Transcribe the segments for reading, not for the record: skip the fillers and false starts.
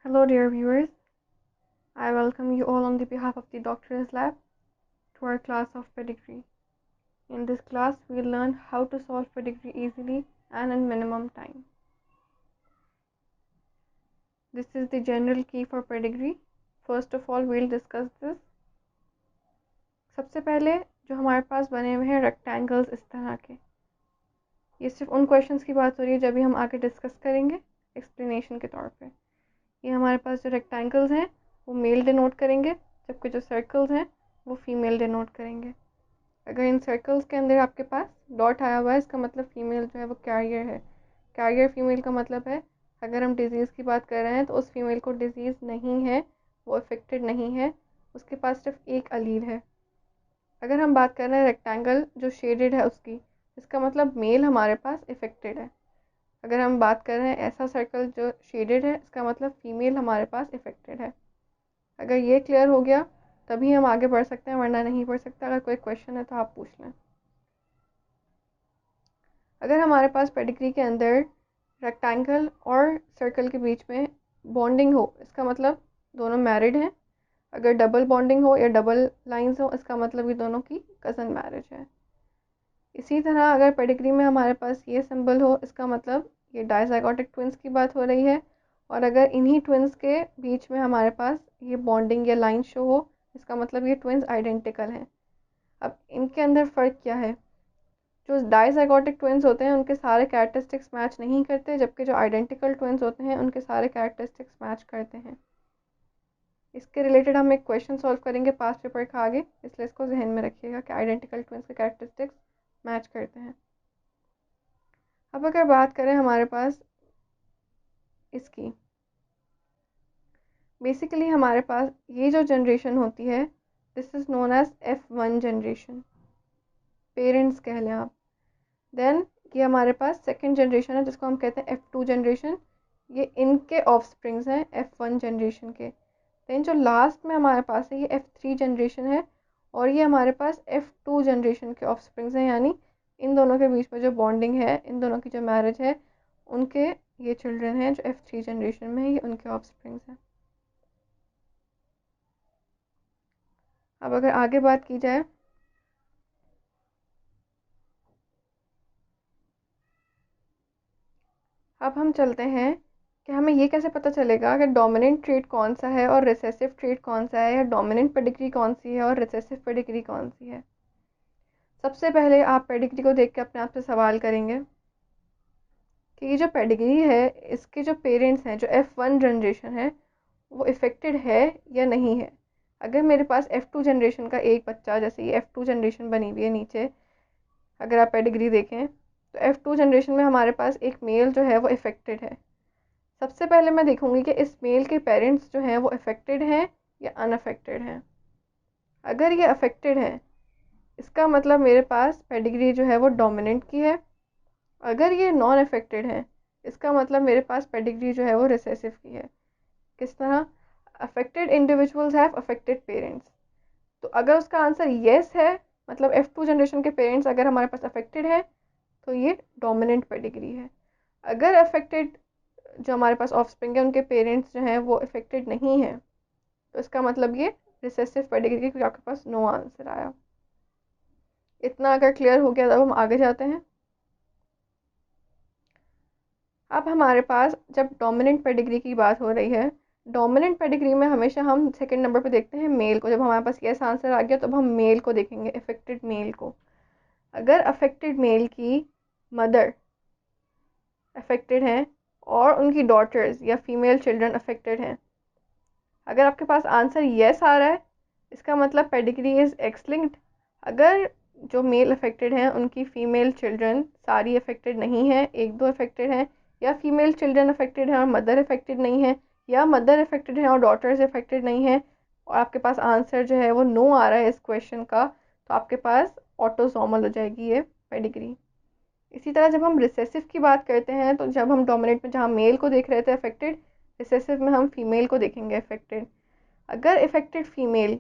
Hello, dear viewers. I welcome you all on the behalf of the Doctor's Lab to our class of pedigree. In this class, we'll learn how to solve pedigree easily and in minimum time. This is the general key for pedigree. First of all, we'll discuss this. सबसे पहले जो हमारे पास बने हुए हैं rectangles इस तरह के, ये सिर्फ उन क्वेश्चंस की बात हो रही है जब भी हम आगे डिस्कस करेंगे एक्सप्लेनेशन के तौर पे। ये हमारे पास जो रेक्टेंगल्स हैं वो मेल डिनोट करेंगे, जबकि जो सर्कल्स हैं वो फीमेल डिनोट करेंगे। अगर इन सर्कल्स के अंदर आपके पास डॉट आया हुआ है, इसका मतलब फीमेल जो है वो कैरियर है। कैरियर फीमेल का मतलब है अगर हम डिज़ीज़ की बात कर रहे हैं तो उस फीमेल को डिज़ीज़ नहीं है, वो अफेक्टेड नहीं है, उसके पास सिर्फ एक अलील है। अगर हम बात कर रहे हैं रेक्टेंगल जो शेडेड है उसकी, इसका मतलब मेल हमारे पास इफेक्टेड है। अगर हम बात कर रहे हैं ऐसा सर्कल जो शेडेड है, इसका मतलब फीमेल हमारे पास इफेक्टेड है। अगर ये क्लियर हो गया तभी हम आगे बढ़ सकते हैं, वरना नहीं बढ़ सकते। अगर कोई क्वेश्चन है तो आप पूछ लें। अगर हमारे पास पेडिग्री के अंदर रेक्टेंगल और सर्कल के बीच में बॉन्डिंग हो, इसका मतलब दोनों मैरिड हैं। अगर डबल बॉन्डिंग हो या डबल लाइंस हो, इसका मतलब ये दोनों की कज़न मैरिज है। इसी तरह अगर पेडिग्री में हमारे पास ये सिंबल हो, इसका मतलब ये डाइज़ाइगोटिक ट्विंस की बात हो रही है। और अगर इन्हीं ट्विंस के बीच में हमारे पास ये बॉन्डिंग या लाइन शो हो, इसका मतलब ये ट्विंस आइडेंटिकल हैं। अब इनके अंदर फ़र्क क्या है? जो डाइज़ाइगोटिक ट्विंस होते हैं उनके सारे कैरेक्टरिस्टिक्स मैच नहीं करते, जबकि जो आइडेंटिकल ट्विंस होते हैं उनके सारे कैरेक्टरिस्टिक्स मैच करते हैं। इसके रिलेटेड हम एक क्वेश्चन सॉल्व करेंगे पास्ट पेपर का आगे, इसलिए इसको जहन में रखिएगा कि आइडेंटिकल ट्विंस के कैरेक्टरिस्टिक्स मैच करते हैं। अब अगर बात करें हमारे पास इसकी, बेसिकली हमारे पास ये जो जनरेशन होती है, this is known as F1 generation, parents कह लें आप। देन ये हमारे पास सेकंड जनरेशन है जिसको हम कहते हैं F2 जनरेशन, ये इनके ऑफस्प्रिंग्स हैं F1 जनरेशन के। देन जो लास्ट में हमारे पास है ये F3 जनरेशन है, और ये हमारे पास F2 जनरेशन के ऑफस्प्रिंग्स हैं, यानी इन दोनों के बीच में जो बॉन्डिंग है, इन दोनों की जो मैरिज है, उनके ये चिल्ड्रन हैं जो F3 जनरेशन में है, ये उनके ऑफस्प्रिंग्स हैं। अब अगर आगे बात की जाए, अब हम चलते हैं कि हमें ये कैसे पता चलेगा कि डोमिनेंट ट्रेट कौन सा है और रिसेसिव ट्रेट कौन सा है, या डोमिनेंट पेडिग्री कौन सी है और रिसेसिव पेडिग्री कौन सी है। सबसे पहले आप पेडिग्री को देख के अपने आप से सवाल करेंगे कि ये जो पेडिग्री है, इसके जो पेरेंट्स हैं जो F1 जनरेशन है, वो इफ़ेक्टेड है या नहीं है। अगर मेरे पास F2 जनरेशन का एक बच्चा, जैसे ये F2 जनरेशन बनी हुई है नीचे, अगर आप पेडिग्री देखें तो F2 जनरेशन में हमारे पास एक मेल जो है वो इफ़ेक्टेड है। सबसे पहले मैं देखूंगी कि इस मेल के पेरेंट्स जो हैं वो अफेक्टेड हैं या अनअफेक्टेड हैं। अगर ये अफेक्टेड हैं, इसका मतलब मेरे पास पेडिग्री जो है वो डोमिनेंट की है। अगर ये नॉन अफेक्टेड हैं, इसका मतलब मेरे पास पेडिग्री जो है वो रिसेसिव की है। किस तरह? Affected individuals have affected parents. तो अगर उसका आंसर येस है, मतलब F2 जनरेशन के पेरेंट्स अगर हमारे पास अफेक्टेड है, तो ये डोमिनेंट पेडिग्री है। अगर अफेक्टेड जो हमारे पास ऑफस्प्रिंग है उनके पेरेंट्स जो हैं वो अफेक्टेड नहीं है, तो इसका मतलब ये रिसेसिव पेडिग्री, क्योंकि आपके पास नो आंसर आया। इतना अगर क्लियर हो गया तब हम आगे जाते हैं। अब हमारे पास जब डोमिनेंट पेडिग्री की बात हो रही है, डोमिनेंट पेडिग्री में हमेशा हम सेकंड नंबर पे देखते हैं मेल को। जब हमारे पास यस आंसर आ गया तो हम मेल को देखेंगे, अफेक्टेड मेल को। अगर अफेक्टेड मेल की मदर अफेक्टेड हैं और उनकी डॉटर्स या फीमेल चिल्ड्रन अफेक्टेड हैं, अगर आपके पास आंसर येस आ रहा है, इसका मतलब पेडिग्री इज़ एक्स लिंक्ड। अगर जो मेल अफेक्टेड हैं उनकी फ़ीमेल चिल्ड्रन सारी अफेक्टेड नहीं है, एक दो अफेक्टेड हैं, या फीमेल चिल्ड्रन अफेक्टेड हैं और मदर अफेक्टेड नहीं है, या मदर अफेक्टेड हैं और डॉटर्स अफेक्टेड नहीं है, और आपके पास आंसर जो है वो नो आ रहा है इस क्वेश्चन का, तो आपके पास ऑटोसोमल हो जाएगी ये पेडिग्री। इसी तरह जब हम रिसेसिव की बात करते हैं, तो जब हम डोमिनेंट में जहाँ मेल को देख रहे थे अफेक्टेड, रिसेसिव में हम फीमेल को देखेंगे अफेक्टेड। अगर अफेक्टेड फीमेल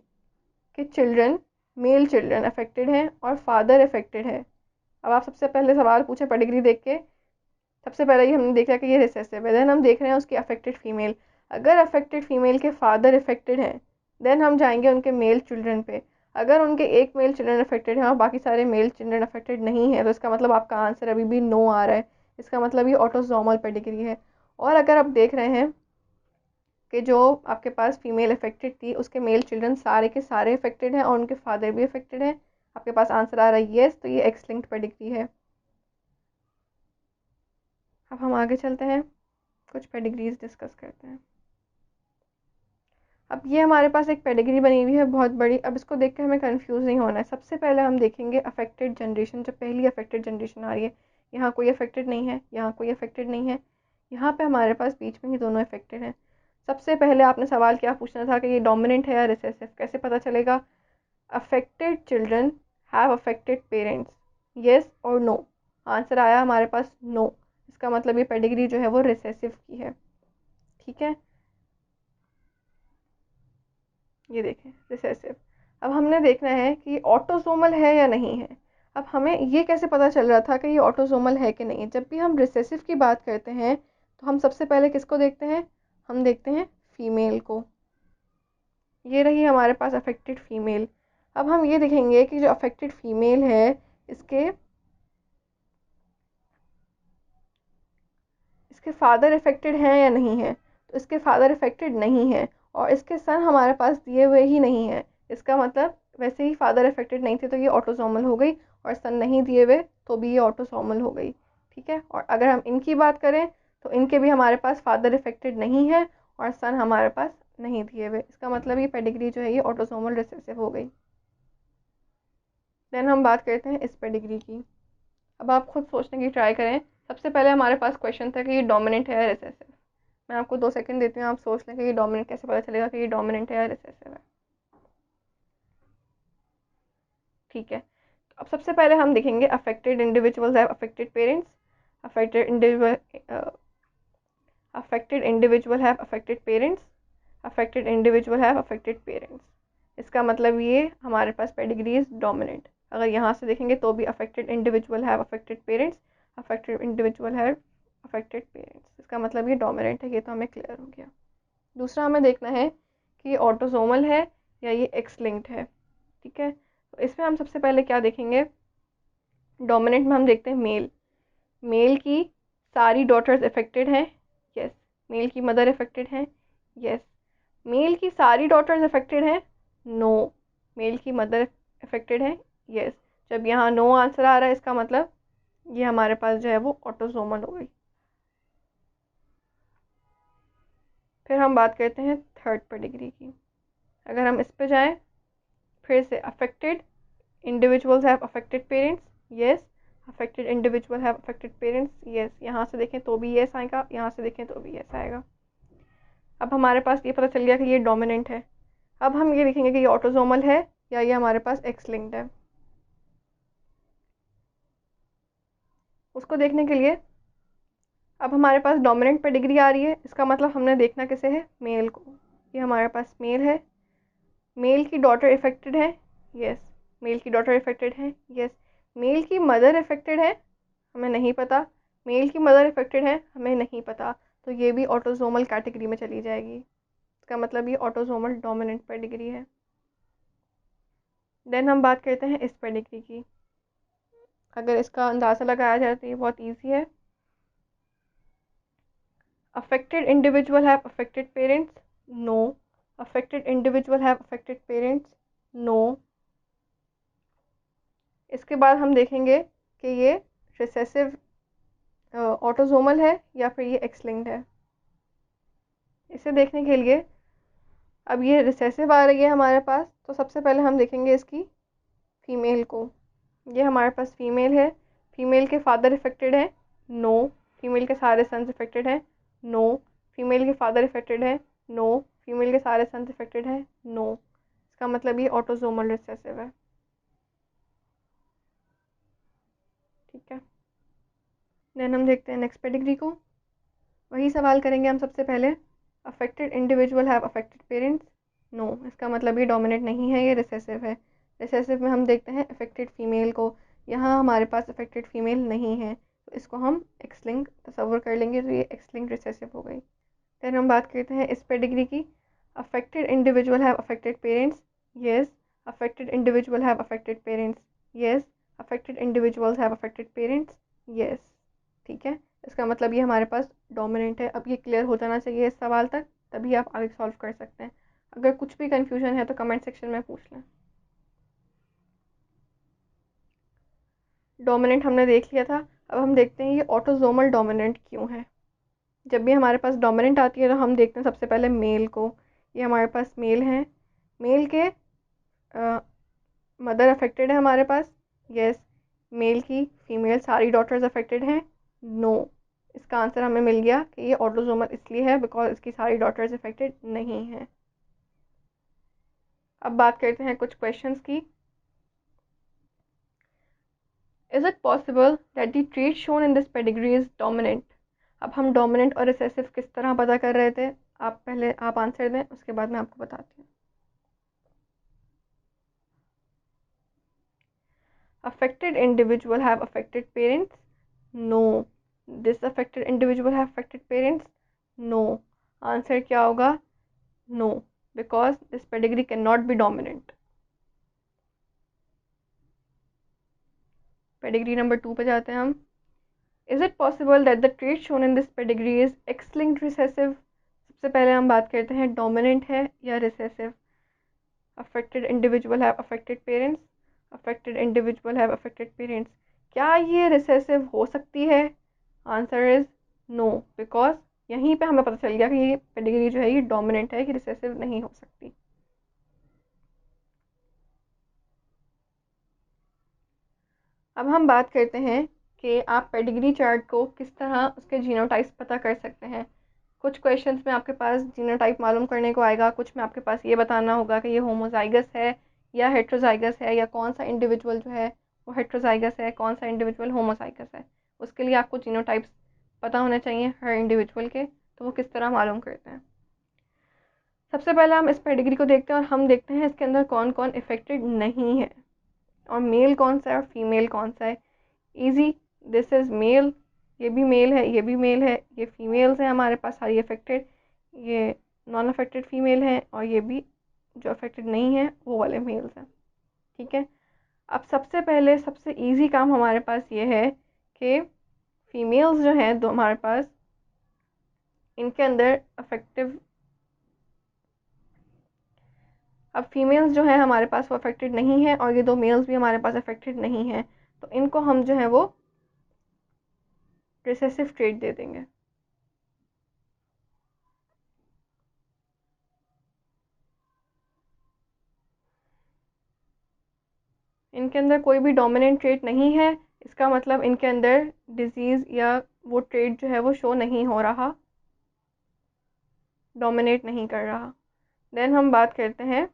के चिल्ड्रन मेल चिल्ड्रन अफेक्टेड हैं और फादर अफेक्टेड है, अब आप सबसे पहले सवाल पूछे पेडिग्री देख के, सबसे पहले ही हमने देखा कि ये रिसेसिव है, देन हम देख रहे हैं उसकी अफेक्टेड फीमेल। अगर अफेक्टेड फीमेल के फादर अफेक्टेड हैं देन हम जाएंगे उनके मेल चिल्ड्रन पे। अगर उनके एक मेल चिल्ड्रन अफेक्टेड हैं और बाकी सारे मेल चिल्ड्रन अफेक्टेड नहीं है तो इसका मतलब आपका आंसर अभी भी नो आ रहा है। इसका मतलब ये ऑटोसोमल पेडिग्री है। और अगर आप देख रहे हैं कि जो आपके पास फीमेल अफेक्टेड थी उसके मेल चिल्ड्रन सारे के सारे अफेक्टेड हैं और उनके फादर भी अफेक्टेड हैं, आपके पास आंसर आ रहा है येस, तो ये एक्स लिंक्ड पेडिग्री है। अब हम आगे चलते हैं, कुछ पेडिग्रीज डिस्कस करते हैं। अब ये हमारे पास एक पेडिग्री बनी हुई है बहुत बड़ी। अब इसको देख के हमें कंफ्यूज नहीं होना है। सबसे पहले हम देखेंगे अफेक्टेड जनरेशन, जो पहली अफेक्टेड जनरेशन आ रही है। यहाँ कोई अफेक्टेड नहीं है, यहाँ कोई अफेक्टेड नहीं है, यहाँ पे हमारे पास बीच में ही दोनों अफेक्टेड हैं। सबसे पहले आपने सवाल क्या पूछना था कि ये डोमिनेंट है या रिसेसिव, कैसे पता चलेगा? Affected children have affected parents, yes और नो। आंसर आया हमारे पास नो। इसका मतलब ये पेडिग्री जो है वो रिसेसिव की है। ठीक है, ये देखें रिसेसिव। अब हमने देखना है कि ये ऑटोसोमल है या नहीं है। अब हमें ये कैसे पता चल रहा था कि ये ऑटोसोमल है कि नहीं? जब भी हम रिसेसिव की बात करते हैं तो हम सबसे पहले किसको देखते हैं? हम देखते हैं फीमेल को। ये रही हमारे पास अफेक्टेड फीमेल। अब हम ये देखेंगे कि जो अफेक्टेड फीमेल है इसके फादर अफेक्टेड हैं या नहीं है। तो इसके फादर अफेक्टेड नहीं है और इसके सन हमारे पास दिए हुए ही नहीं है। इसका मतलब वैसे ही फादर अफेक्टेड नहीं थे तो ये ऑटोसोमल हो गई, और सन नहीं दिए हुए तो भी ये ऑटोसोमल हो गई। ठीक है, और अगर हम इनकी बात करें तो इनके भी हमारे पास फादर अफेक्टेड नहीं है और सन हमारे पास नहीं दिए हुए। इसका मतलब ये पेडिग्री जो है ये ऑटोसोमल रिसेसिव हो गई। देन हम बात करते हैं इस पेडिग्री की। अब आप खुद सोचने की ट्राई करें। सबसे पहले हमारे पास क्वेश्चन था कि ये डोमिनेंट है या रिसेसिव। मैं आपको 2 सेकंड देती हूँ, आप सोच लें कि ये डोमिनेंट, कैसे पता चलेगा कि ये डोमिनेंट है या रिसेसिव है। ठीक है, अब सबसे पहले हम देखेंगे affected individuals have affected parents, affected individual affected individual have affected parents, affected individual have affected parents. इसका मतलब ये हमारे पास पेडिग्री इज डोमिनेंट। अगर यहाँ से देखेंगे तो भी affected individual have affected parents, affected individual have affected parents. इसका मतलब ये डोमिनेंट है, ये तो हमें क्लियर हो गया। दूसरा हमें देखना है कि ये ऑटोसोमल है या ये एक्स लिंक्ड है। ठीक है, तो इसमें हम सबसे पहले क्या देखेंगे? डोमिनेंट में हम देखते हैं मेल। मेल की सारी डॉटर्स अफेक्टेड हैं, यस। मेल की मदर अफेक्टेड हैं, यस। मेल की सारी डॉटर्स अफेक्टेड हैं, नो। मेल की मदर अफेक्टेड हैं, यस। जब यहाँ नो आंसर आ रहा है इसका मतलब ये हमारे पास जो है वो ऑटोसोमल हो गई। फिर हम बात करते हैं थर्ड पेडिग्री की। अगर हम इस पे जाएं फिर से, affected individuals have affected parents, yes. Affected individual have affected parents, yes. यहाँ से देखें तो भी यस आएगा, यहाँ से देखें तो भी यस आएगा। अब हमारे पास ये पता चल गया कि ये डोमिनेंट है। अब हम ये देखेंगे कि ये ऑटोसोमल है या ये हमारे पास एक्स लिंक्ड है। उसको देखने के लिए अब हमारे पास डोमिनेंट पेडिग्री आ रही है। इसका मतलब हमने देखना किसे है? मेल को। ये हमारे पास मेल है, मेल की डॉटर इफेक्टेड है, यस। मेल की डॉटर इफेक्टेड है, यस। मेल की मदर इफेक्टेड है, हमें नहीं पता। मेल की मदर इफेक्टेड है, हमें नहीं पता। तो ये भी ऑटोसोमल कैटेगरी में चली जाएगी। इसका मतलब ये ऑटोसोमल डोमिनेंट पेडिग्री है। देन हम बात करते हैं इस पेडिग्री की। अगर इसका अंदाज़ा लगाया जाए तो ये बहुत ईजी है। Affected individual have affected parents, no. Affected individual have affected parents, no. इसके बाद हम देखेंगे कि ये रिसेसिव ऑटोसोमल है या फिर ये एक्स लिंक्ड है। इसे देखने के लिए अब ये रिसेसिव आ रही है हमारे पास, तो सबसे पहले हम देखेंगे इसकी फीमेल को। ये हमारे पास फीमेल है, फीमेल के फादर इफेक्टेड है, नो। फीमेल के सारे सन्स इफेक्टेड हैं, नो। फीमेल के फादर इफेक्टेड है, नो। फीमेल के सारे सन्स इफेक्टेड हैं, नो। इसका मतलब ये ऑटोसोमल रिसेसिव है। ठीक है, देन हम देखते हैं नेक्स्ट पेडिग्री को। वही सवाल करेंगे हम सबसे पहले। Affected individual have affected parents, no. इसका मतलब ये डोमिनेंट नहीं है, ये रिसेसिव है। रिसेसिव में हम देखते हैं अफेक्टेड फीमेल को। यहाँ हमारे पास अफेक्टेड फीमेल नहीं है तो इसको हम एक्स लिंक तस्वर कर लेंगे, तो ये एक्स लिंक रिसेसिव हो गई। फिर हम बात करते हैं इस पेडिग्री की। Affected individual have affected parents, yes. Affected individual have affected parents, yes. Affected individuals have affected parents, yes. ठीक है, इसका मतलब ये हमारे पास डोमिनेंट है। अब ये क्लियर हो जाना चाहिए इस सवाल तक, तभी आप आगे सॉल्व कर सकते हैं। अगर कुछ भी कंफ्यूजन है तो कमेंट सेक्शन में पूछ लें। डोमिनेंट हमने देख लिया था। अब हम देखते हैं ये ऑटोजोमल डोमिनेंट क्यों है। जब भी हमारे पास डोमिनेंट आती है तो हम देखते हैं सबसे पहले मेल को। ये हमारे पास मेल हैं, मेल के मदर अफेक्टेड है हमारे पास, यस। मेल की फीमेल सारी डॉटर्स अफेक्टेड हैं, नो। इसका आंसर हमें मिल गया कि ये ऑटोजोमल इसलिए है बिकॉज इसकी सारी डॉटर्स अफेक्टेड नहीं हैं। अब बात करते हैं कुछ क्वेश्चंस की। Is it possible that the trait shown in this pedigree is dominant. अब हम डोमिनेंट और रिसेसिव किस तरह पता कर रहे थे, आप पहले आप आंसर दें, उसके बाद मैं आपको बताती हूँ। Affected individual have affected parents, no. Disaffected individual have affected parents, no. Answer क्या होगा, no, because this pedigree cannot be dominant. Pedigree number 2 पे जाते हैं हम। Is it possible that the trait shown in this pedigree is X-linked recessive? सबसे पहले हम बात करते हैं dominant है या recessive। Affected individual have affected parents, affected individual have affected parents, क्या ये recessive हो सकती है? आंसर इज नो, बिकॉज यहीं पे हमें पता चल गया कि ये पेडिग्री जो है ये डोमिनेंट है, कि रिसेसिव नहीं हो सकती। अब हम बात करते हैं कि आप पेडिग्री चार्ट को किस तरह उसके जीनोटाइप्स पता कर सकते हैं। कुछ क्वेश्चंस में आपके पास जीनोटाइप मालूम करने को आएगा, कुछ में आपके पास ये बताना होगा कि ये होमोजाइगस है या हेट्रोजाइगस है, या कौन सा इंडिविजुअल जो है वो हेट्रोजाइगस है, कौन सा इंडिविजुअल होमोजाइगस है। उसके लिए आपको जीनोटाइप्स पता होने चाहिए हर इंडिविजुअल के, तो वो किस तरह मालूम करते हैं। सबसे पहले हम इस पेडिग्री को देखते हैं और हम देखते हैं इसके अंदर कौन कौन इफेक्टेड नहीं है, और मेल कौन सा है और फीमेल कौन सा है। इजी, दिस इज मेल, ये भी मेल है, ये भी मेल है, ये फीमेल्स हैं हमारे पास सारी अफेक्टेड, ये नॉन अफेक्टेड फीमेल हैं, और ये भी जो अफेक्टेड नहीं है वो वाले मेल्स हैं। ठीक है, अब सबसे पहले सबसे इजी काम हमारे पास ये है कि फीमेल्स जो हैं दो हमारे पास, इनके अंदर अफेक्टिव, अब फीमेल्स जो है हमारे पास वो अफेक्टेड नहीं है, और ये दो मेल्स भी हमारे पास अफेक्टेड नहीं है, तो इनको हम जो है वो रिसेसिव ट्रेट दे देंगे। इनके अंदर कोई भी डोमिनेंट ट्रेट नहीं है, इसका मतलब इनके अंदर डिजीज़ या वो ट्रेट जो है वो शो नहीं हो रहा, डोमिनेट नहीं कर रहा। देन हम बात करते हैं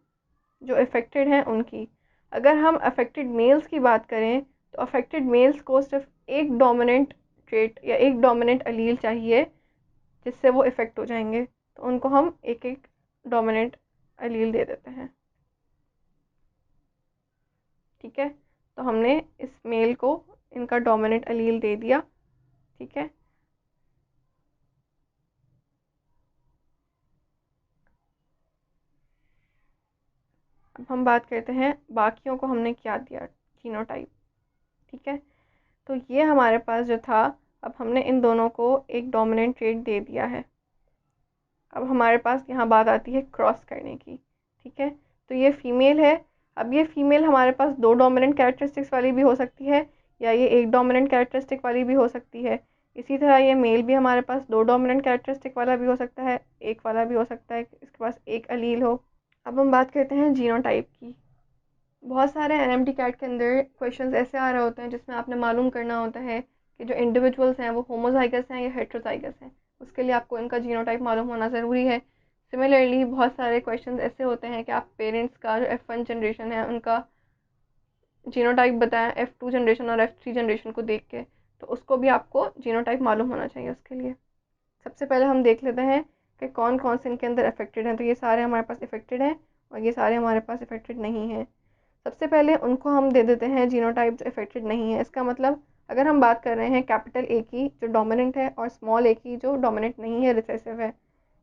जो अफेक्टेड हैं उनकी। अगर हम अफेक्टेड मेल्स की बात करें तो अफेक्टेड मेल्स को सिर्फ एक डोमिनेंट ट्रेट या एक डोमिनेंट अलील चाहिए जिससे वो इफ़ेक्ट हो जाएंगे, तो उनको हम एक एक डोमिनेंट अलील दे देते हैं। ठीक है, तो हमने इस मेल को इनका डोमिनेंट अलील दे दिया। ठीक है, अब हम बात करते हैं बाकियों को हमने क्या दिया, जीनोटाइप। ठीक है, तो ये हमारे पास जो था, अब हमने इन दोनों को एक डोमिनेंट ट्रेट दे दिया है। अब हमारे पास यहाँ बात आती है क्रॉस करने की। ठीक है, तो ये फीमेल है। अब ये फीमेल हमारे पास दो डोमिनेंट कैरेक्टरिस्टिक्स वाली भी हो सकती है, या ये एक डोमिनेंट कैरेक्टरिस्टिक वाली भी हो सकती है। इसी तरह ये मेल भी हमारे पास दो डोमिनेंट कैरेक्टरिस्टिक वाला भी हो सकता है, एक वाला भी हो सकता है, इसके पास एक अलील हो। अब हम बात करते हैं जीनोटाइप की। बहुत सारे एनएमटी कैट के अंदर क्वेश्चंस ऐसे आ रहे होते हैं जिसमें आपने मालूम करना होता है कि जो इंडिविजुअल्स हैं वो होमोजाइगस हैं या हेट्रोजाइगस हैं। उसके लिए आपको इनका जीनोटाइप मालूम होना ज़रूरी है। सिमिलरली बहुत सारे क्वेश्चंस ऐसे होते हैं कि आप पेरेंट्स का जो F1 जनरेशन है उनका जीनोटाइप बताएं F2 जनरेशन और F3 जनरेशन को देख के, तो उसको भी आपको जीनोटाइप मालूम होना चाहिए उसके लिए। सबसे पहले हम देख लेते हैं कि कौन कौन से इनके अंदर अफेक्टेड हैं। तो ये सारे हमारे पास इफेक्टेड हैं और ये सारे हमारे पास इफेक्टेड नहीं हैं। सबसे पहले उनको हम दे देते हैं जीनोटाइप जो इफेक्टेड नहीं है। इसका मतलब अगर हम बात कर रहे हैं कैपिटल ए की जो डोमिनेंट है और स्मॉल ए की जो डोमिनेंट नहीं है, रिसेसिव है,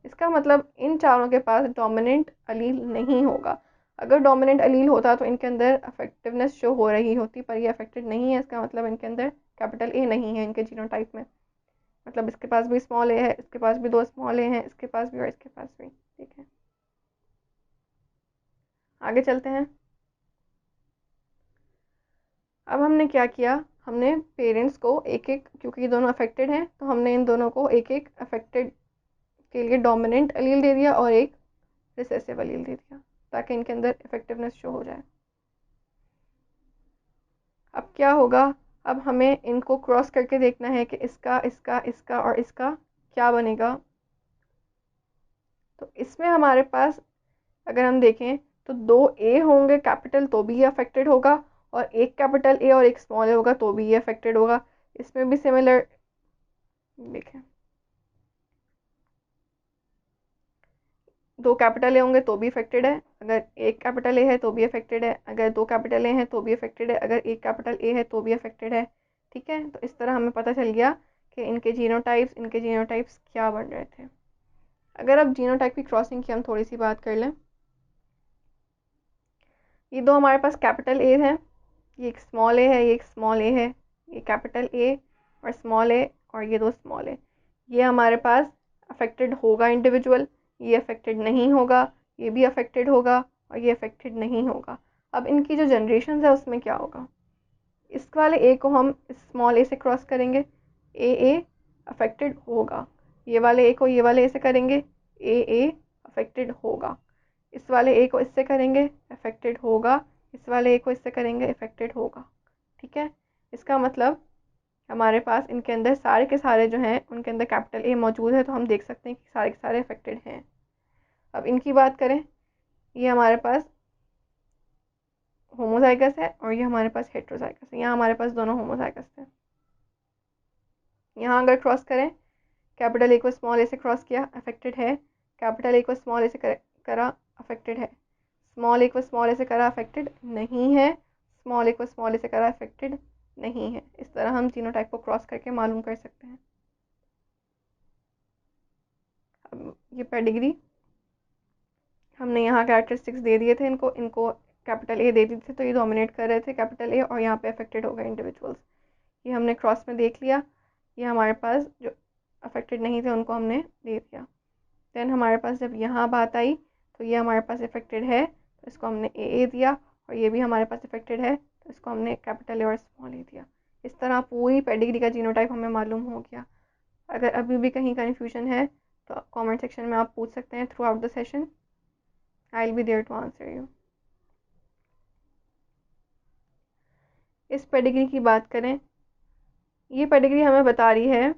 इसका मतलब इन चारों के पास डोमिनेंट अलील नहीं होगा। अगर डोमिनेंट अलील होता तो इनके अंदर अफेक्टिवनेस शो हो रही होती, पर ये अफेक्टेड नहीं है। इसका मतलब इनके अंदर कैपिटल ए नहीं है इनके जीनोटाइप में। मतलब इसके पास भी स्मॉल ए है, इसके पास भी 2 स्मॉल ए हैं, इसके पास भी और इसके पास भी। ठीक है, आगे चलते हैं। अब हमने क्या किया, हमने पेरेंट्स को एक एक, क्योंकि ये दोनों अफेक्टेड हैं तो हमने इन दोनों को एक एक अफेक्टेड के लिए डोमिनेंट अलील दे दिया और एक रिसेसिव अलील दे दिया, ताकि इनके अंदर इफेक्टिवनेस शो हो जाए। अब क्या होगा, अब हमें इनको क्रॉस करके देखना है कि इसका इसका इसका और इसका क्या बनेगा। तो इसमें हमारे पास अगर हम देखें तो 2 ए होंगे कैपिटल तो भी ये अफेक्टेड होगा, और एक कैपिटल ए और एक स्मॉल ए होगा तो भी ये अफेक्टेड होगा। इसमें भी सिमिलर देखें, 2 कैपिटल ए होंगे तो भी अफेक्टेड है, अगर एक कैपिटल ए है तो भी अफेक्टेड है, अगर 2 कैपिटल ए हैं तो भी अफेक्टेड है, अगर एक कैपिटल ए है तो भी अफेक्टेड है। ठीक है, तो इस तरह हमें पता चल गया कि इनके जीनोटाइप्स क्या बन रहे थे। अगर अब जीनोटाइप की क्रॉसिंग की हम थोड़ी सी बात कर लें, ये 2 हमारे पास कैपिटल ए हैं, ये एक स्मॉल ए है, ये एक स्मॉल ए है, ये कैपिटल ए और स्मॉल ए और ये 2 स्मॉल ए। ये हमारे पास अफेक्टेड होगा इंडिविजुअल, ये अफेक्टेड नहीं होगा, ये भी अफेक्टेड होगा और ये अफेक्टेड नहीं होगा। अब इनकी जो जनरेशन है उसमें क्या होगा, इस वाले ए को हम स्मॉल ए से क्रॉस करेंगे, ए अफेक्टेड होगा। ये वाले ए को ये वाले ए से करेंगे, ए अफेक्टेड होगा। इस वाले ए को इससे करेंगे, अफेक्टेड होगा। इस वाले ए को इससे करेंगे, अफेक्टेड होगा। ठीक है, इसका मतलब हमारे पास इनके अंदर सारे के सारे जो हैं उनके अंदर कैपिटल ए मौजूद है, तो हम देख सकते हैं कि सारे के सारे अफेक्टेड हैं। अब इनकी बात करें, ये हमारे पास होमोजाइगस है और ये हमारे पास हेट्रोजाइगस है। यहाँ हमारे पास दोनों होमोजाइगस थे। यहाँ अगर क्रॉस करें, कैपिटल ए को स्मॉल ए से क्रॉस किया, अफेक्टेड है। कैपिटल ए को स्मॉल ए से करा, अफेक्टेड है। स्मॉल ए को स्मॉल ए से करा, अफेक्टेड नहीं है। स्मॉल ए को स्मॉल ए से करा, अफेक्टेड नहीं है। इस तरह हम जीनोटाइप को क्रॉस करके मालूम कर सकते हैं। अब ये पेडिग्री हमने यहाँ कैरेक्टरिस्टिक्स दे दिए थे, इनको कैपिटल ए दे दिए थे, तो ये डोमिनेट कर रहे थे कैपिटल ए, और यहाँ पे अफेक्टेड हो गए इंडिविजुअल्स। ये हमने क्रॉस में देख लिया। ये हमारे पास जो अफेक्टेड नहीं थे उनको हमने दे दिया। देन हमारे पास जब यहाँ बात आई तो ये हमारे पास अफेक्टेड है तो इसको हमने ए दिया, और ये भी हमारे पास अफेक्टेड है तो इसको हमने कैपिटल ए और स्मॉल ए दिया। इस तरह पूरी पेडिग्री का जीनोटाइप हमें मालूम हो गया। अगर अभी भी कहीं कन्फ्यूजन है तो कमेंट सेक्शन में आप पूछ सकते हैं throughout the session. I will be there to answer you. इस पेडिग्री की बात करें, ये पेडिग्री हमें बता रही है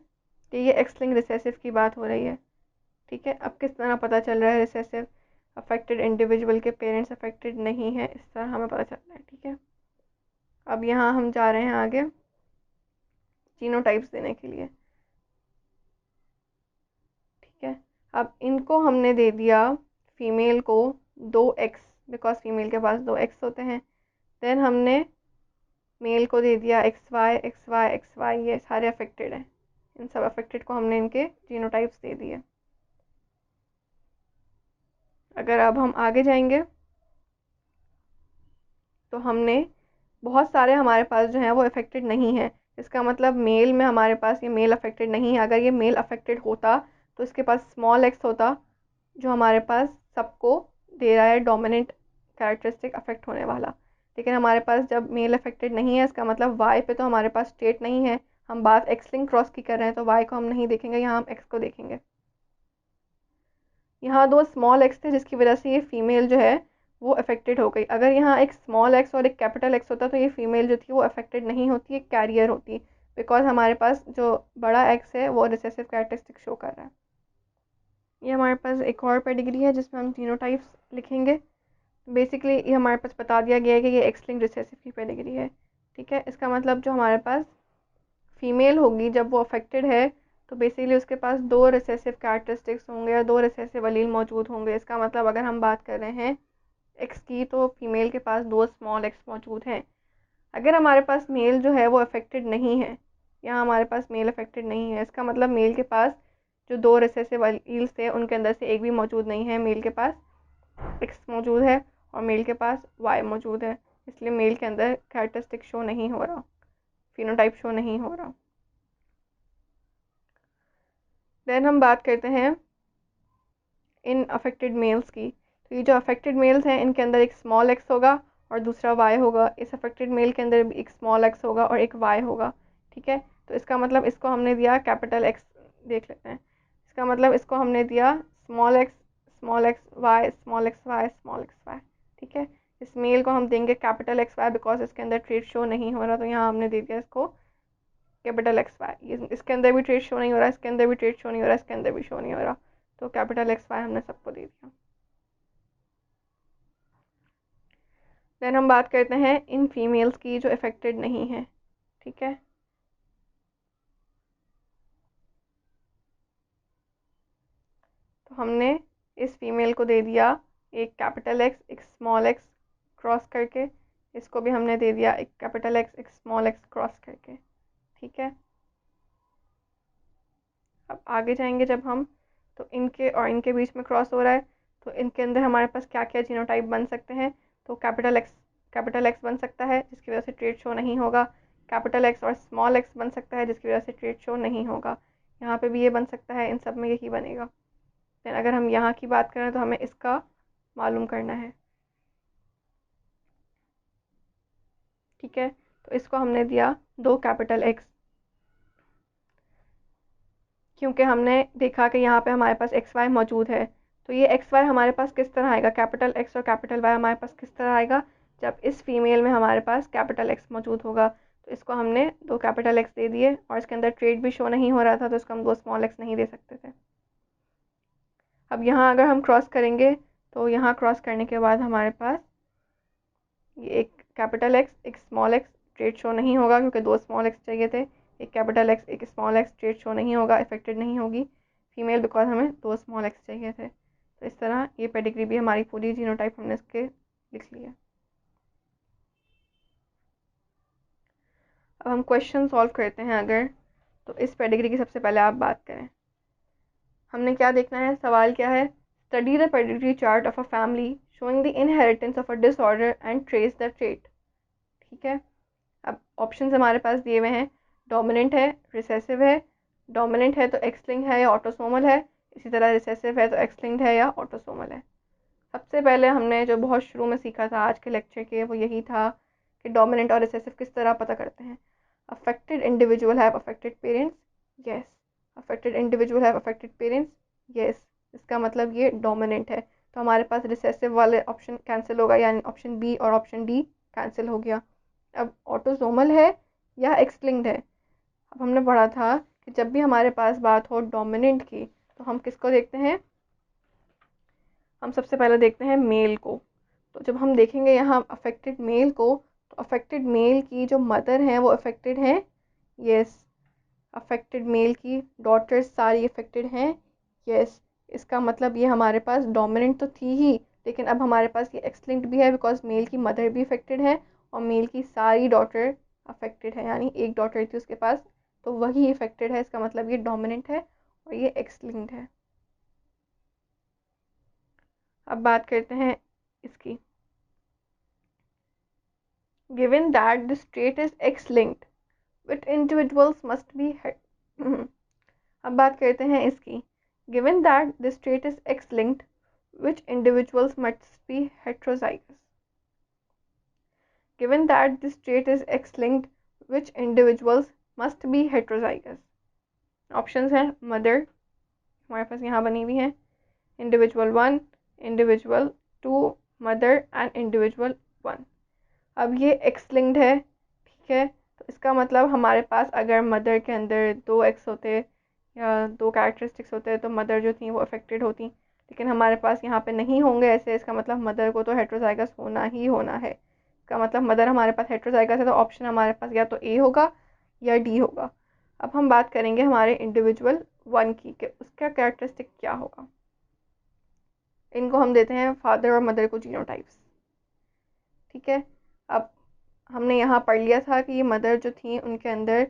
कि ये एक्स लिंक रिसेसिव की बात हो रही है। ठीक है, अब किस तरह पता चल रहा है रिसेसिव अफेक्टेड इंडिविजुअल के पेरेंट्स अफेक्टेड नहीं है, इस तरह हमें पता चल रहा है। ठीक है, अब यहाँ हम जा रहे हैं आगे जीनोटाइप्स देने के लिए। ठीक है, अब इनको हमने दे दिया फीमेल को 2x, बिकॉज फीमेल के पास 2x होते हैं। देन हमने मेल को दे दिया XY XY XY, ये सारे अफेक्टेड हैं। इन सब अफेक्टेड को हमने इनके जीनोटाइप्स दे दिए। अगर अब हम आगे जाएंगे तो हमने बहुत सारे हमारे पास जो हैं वो अफेक्टेड नहीं है। इसका मतलब मेल में हमारे पास ये मेल अफेक्टेड नहीं है। अगर ये मेल अफेक्टेड होता तो इसके पास स्मॉल x होता, जो हमारे पास सबको दे रहा है डोमिनेंट कैरेक्टरिस्टिक अफेक्ट होने वाला। लेकिन हमारे पास जब मेल अफेक्टेड नहीं है, इसका मतलब y पे तो हमारे पास स्टेट नहीं है। हम बात x लिंक क्रॉस की कर रहे हैं तो y को हम नहीं देखेंगे, यहाँ हम x को देखेंगे। यहाँ 2 स्मॉल x थे जिसकी वजह से ये फीमेल जो है वो अफेक्टेड हो गई। अगर यहाँ एक स्मॉल x और एक कैपिटल x होता तो ये फीमेल जो थी वो अफेक्टेड नहीं होती, एक कैरियर होती, बिकॉज हमारे पास जो बड़ा x है वो रिसेसिव कैरेक्टरिस्टिक शो कर रहा है। ये हमारे पास एक और पेडिग्री है जिसमें हम जीनोटाइप्स लिखेंगे। बेसिकली ये हमारे पास बता दिया गया है कि ये एक्स लिंक रिसेसिव की पेडिग्री है। ठीक है, इसका मतलब जो हमारे पास फीमेल होगी जब वो अफेक्टेड है तो बेसिकली उसके पास 2 रिसेसिव कैरेक्टरिस्टिक्स होंगे या 2 रिसेसिव अलील मौजूद होंगे। इसका मतलब अगर हम बात कर रहे हैं एक्स की तो फीमेल के पास 2 स्मॉल एक्स मौजूद हैं। अगर हमारे पास मेल जो है वो अफेक्टेड नहीं है, यहाँ हमारे पास मेल अफेक्टेड नहीं है, इसका मतलब मेल के पास जो 2 रिसेसिव एलील्स थे उनके अंदर से एक भी मौजूद नहीं है। मेल के पास एक्स मौजूद है और मेल के पास वाई मौजूद है, इसलिए मेल के अंदर कैरेक्टरिस्टिक शो नहीं हो रहा, फिनोटाइप शो नहीं हो रहा। देन हम बात करते हैं इन अफेक्टेड मेल्स की। तो ये जो अफेक्टेड मेल्स हैं इनके अंदर एक स्मॉल एक्स होगा और दूसरा वाई होगा। इस अफेक्टेड मेल के अंदर भी एक स्मॉल एक्स होगा और एक वाई होगा। ठीक है, तो इसका मतलब इसको हमने दिया कैपिटल एक्स, देख लेते हैं। इसका मतलब इसको हमने दिया small X Y, small X Y, small X Y. ठीक है, इस मेल को हम देंगे कैपिटल एक्स वाई बिकॉज इसके अंदर ट्रेड शो नहीं हो रहा, तो यहाँ हमने दे दिया इसको कैपिटल एक्स वाई। इसके अंदर भी ट्रेड शो नहीं हो रहा, इसके अंदर भी ट्रेड शो नहीं हो रहा, इसके अंदर भी शो नहीं हो रहा, तो कैपिटल एक्स वाई हमने सबको दे दिया। देन हम बात करते हैं इन फीमेल्स की जो अफेक्टेड नहीं है। ठीक है, तो हमने इस फीमेल को दे दिया एक कैपिटल एक्स एक स्मॉल एक्स क्रॉस करके, इसको भी हमने दे दिया एक कैपिटल एक्स एक स्मॉल एक्स क्रॉस करके। ठीक है, अब आगे जाएंगे जब हम, तो इनके और इनके बीच में क्रॉस हो रहा है, तो इनके अंदर हमारे पास क्या क्या जीनोटाइप बन सकते हैं। तो कैपिटल एक्स बन सकता है जिसकी वजह से ट्रेड शो नहीं होगा। कैपिटल एक्स और स्मॉल एक्स बन सकता है जिसकी वजह से ट्रेड शो नहीं होगा। यहाँ पे भी ये बन सकता है, इन सब में यही बनेगा। देन अगर हम यहाँ की बात करें तो हमें इसका मालूम करना है। ठीक है, तो इसको हमने दिया 2 कैपिटल एक्स, क्योंकि हमने देखा कि यहाँ पे हमारे पास एक्स वाई मौजूद है। तो ये एक्स वाई हमारे पास किस तरह आएगा, कैपिटल एक्स और कैपिटल वाई हमारे पास किस तरह आएगा, जब इस फीमेल में हमारे पास कैपिटल एक्स मौजूद होगा। तो इसको हमने 2 कैपिटल एक्स दे दिए और इसके अंदर ट्रेड भी शो नहीं हो रहा था, तो इसको हम 2 स्मॉल एक्स नहीं दे सकते थे। अब यहाँ अगर हम क्रॉस करेंगे तो यहाँ क्रॉस करने के बाद हमारे पास ये एक कैपिटल एक्स एक स्मॉल एक्स, ट्रेड शो नहीं होगा क्योंकि 2 स्मॉल एक्स चाहिए थे। एक कैपिटल एक्स एक स्मॉल एक्स, ट्रेड शो नहीं होगा, इफेक्टेड नहीं होगी फीमेल बिकॉज हमें 2 स्मॉल एक्स चाहिए थे। तो इस तरह ये पेडिग्री भी हमारी पूरी जीनोटाइप हमने इसके लिख लिया। अब हम क्वेश्चन सॉल्व करते हैं अगर, तो इस पेडिग्री की सबसे पहले आप बात करें, हमने क्या देखना है, सवाल क्या है, study the pedigree chart of a family showing the inheritance of a disorder and trace the trait. ठीक है, अब ऑप्शन हमारे पास दिए हुए हैं, डोमिनेंट है, रिसेसिव है, डोमिनेंट है तो एक्स लिंक्ड है या ऑटोसोमल है, इसी तरह रिसेसिव है तो एक्स लिंक्ड है या ऑटोसोमल है। सबसे पहले हमने जो बहुत शुरू में सीखा था आज के लेक्चर के, वो यही था कि डोमिनेंट और रिसेसिव किस तरह पता करते हैं। Affected individual have affected parents, yes. Affected individual have affected parents, yes. इसका मतलब ये डोमिनेंट है, तो हमारे पास रिसेसिव वाले ऑप्शन कैंसिल होगा, यानी ऑप्शन बी और ऑप्शन डी कैंसिल हो गया। अब ऑटोसोमल है या एक्स लिंक्ड है, अब हमने पढ़ा था कि जब भी हमारे पास बात हो डोमिनेंट की तो हम किसको देखते हैं, हम सबसे पहले देखते हैं मेल को। तो जब हम देखेंगे यहाँ अफेक्टेड मेल को, तो अफेक्टेड मेल की जो मदर हैं वो अफेक्टेड हैं, यस। अफेक्टेड मेल की डॉटर्स सारी अफेक्टेड हैं, यस। इसका मतलब ये हमारे पास डोमिनेंट तो थी ही, लेकिन अब हमारे पास ये एक्स लिंक्ड भी है बिकॉज मेल की मदर भी अफेक्टेड है और मेल की सारी डॉटर अफेक्टेड है, यानी एक डॉटर थी उसके पास तो वही अफेक्टेड है। इसका मतलब ये डोमिनेंट है और ये एक्स लिंक्ड है। अब बात करते हैं इसकी, given that this trait is X-linked, which individuals must be अब बात करते हैं इसकी, given that this trait is X-linked, which individuals must be heterozygous. Given that this trait is X-linked, which individuals must be heterozygous. Options हैं mother, हमारे पास यहाँ बनी हुई है, individual 1, individual 2, mother and individual 1। अब ये एक्स लिंक्ड है, ठीक है, तो इसका मतलब हमारे पास अगर मदर के अंदर 2 एक्स होते या 2 कैरेक्टरिस्टिक्स होते तो मदर जो थी वो अफेक्टेड होती, लेकिन हमारे पास यहाँ पे नहीं होंगे ऐसे। इसका मतलब मदर को तो हेट्रोजाइगस होना ही होना है। इसका मतलब मदर हमारे पास हेट्रोजाइगस है, तो ऑप्शन हमारे पास या तो ए होगा या डी होगा। अब हम बात करेंगे हमारे इंडिविजुअल 1 की कि उसका कैरेक्टरिस्टिक क्या होगा। इनको हम देते हैं फादर और मदर को जीनोटाइप्स। ठीक है, अब हमने यहाँ पढ़ लिया था कि ये मदर जो थी उनके अंदर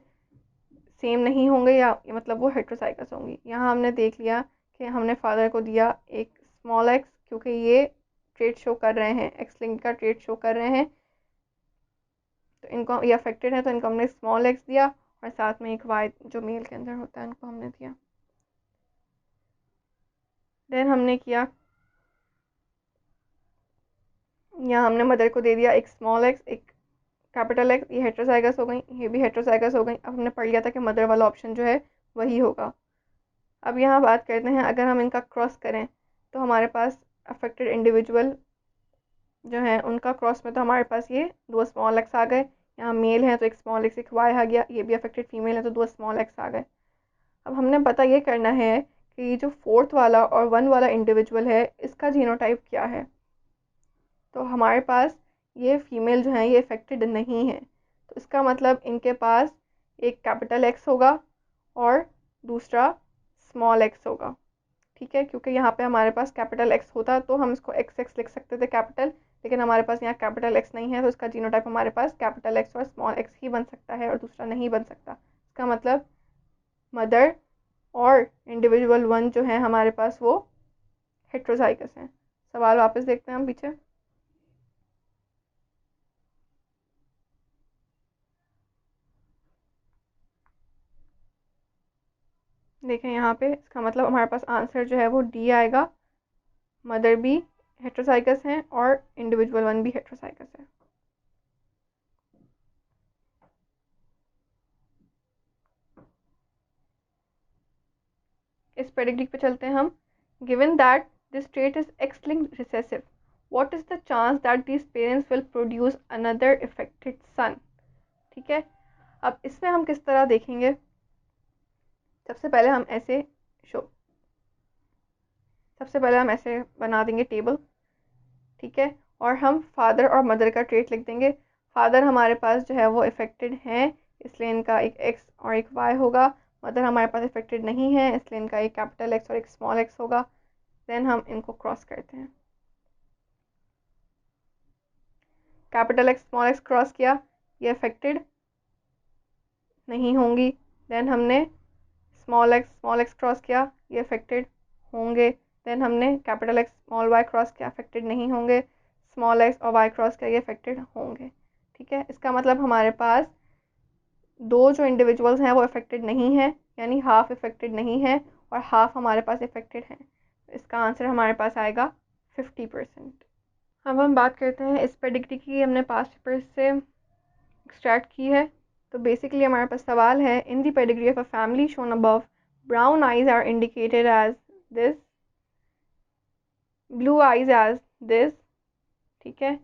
सेम नहीं होंगे या मतलब वो हेट्रोजाइगस होंगी। यहाँ हमने देख लिया कि हमने फादर को दिया एक स्मॉल एक्स, क्योंकि ये ट्रेट शो कर रहे हैं, एक्स लिंक का ट्रेट शो कर रहे हैं, तो इनको ये अफेक्टेड है, तो इनको हमने स्मॉल एक्स दिया, और साथ में एक वाई जो मेल के अंदर होता है इनको हमने दिया। देन हमने किया, यहाँ हमने मदर को दे दिया एक स्मॉल एक्स एक कैपिटल एक्स, ये हेट्रोजाइगस हो गई, ये भी हेट्रोजाइगस हो गई। अब हमने पढ़ लिया था कि मदर वाला ऑप्शन जो है वही होगा। अब यहाँ बात करते हैं, अगर हम इनका क्रॉस करें तो हमारे पास अफेक्टेड इंडिविजुअल जो है उनका क्रॉस में तो हमारे पास ये दो स्मॉल एक्स आ गए। यहाँ मेल है तो एक स्मॉल एक्स एक वाई आ गया, ये भी अफेक्टेड फीमेल है तो दो स्मॉल एक्स आ गए। अब हमने पता ये करना है कि जो फोर्थ वाला और 1 वाला इंडिविजुअल है इसका जीनोटाइप क्या है। तो हमारे पास ये फीमेल जो है ये अफेक्टेड नहीं है, तो इसका मतलब इनके पास एक कैपिटल एक्स होगा और दूसरा स्मॉल एक्स होगा। ठीक है, क्योंकि यहाँ पे हमारे पास कैपिटल एक्स होता तो हम इसको एक्स एक्स लिख सकते थे कैपिटल, लेकिन हमारे पास यहाँ कैपिटल एक्स नहीं है, तो इसका जीनोटाइप हमारे पास कैपिटल एक्स और स्मॉल एक्स ही बन सकता है और दूसरा नहीं बन सकता। इसका मतलब मदर और इंडिविजुअल 1 जो है हमारे पास वो हेट्रोजाइगस हैं। सवाल वापस देखते हैं हम पीछे। देखें यहाँ पे, इसका मतलब हमारे पास आंसर जो है वो डी आएगा, मदर भी हेट्रोजाइगस हैं और इंडिविजुअल 1 भी हेट्रोजाइगस है। इस पेडिग्री पे चलते हैं हम। Given that this trait is X linked recessive, what is the chance that these parents will produce another affected son. ठीक है, अब इसमें हम किस तरह देखेंगे, सबसे पहले हम ऐसे बना देंगे टेबल। ठीक है, और हम फादर और मदर का ट्रेट लिख देंगे। फादर हमारे पास जो है वो इफेक्टेड हैं, इसलिए इनका एक एक्स और एक वाई होगा। मदर हमारे पास इफेक्टेड नहीं है, इसलिए इनका एक कैपिटल एक्स और एक स्मॉल एक्स होगा। देन हम इनको क्रॉस करते हैं, capital X small x cross किया, ये इफेक्टेड नहीं होंगी। देन हमने स्मॉल एक्स क्रॉस किया, ये इफेक्टेड होंगे। देन हमने capital X small Y cross किया, अफेक्टेड नहीं होंगे। स्मॉल एक्स और वाई क्रॉस किया, ये अफेक्टेड होंगे। ठीक है, इसका मतलब हमारे पास दो जो इंडिविजुअल्स हैं वो अफेक्टेड नहीं है, यानी हाफ इफेक्टेड नहीं है और हाफ हमारे पास इफेक्टेड हैं। इसका आंसर हमारे पास आएगा 50%। अब हम बात करते हैं इस पेडिग्री की, हमने पास्ट पेपर से एक्सट्रैक्ट की है। तो बेसिकली हमारे पास सवाल है, in the pedigree of a family shown above brown eyes are indicated as this, blue eyes as this. ठीक है,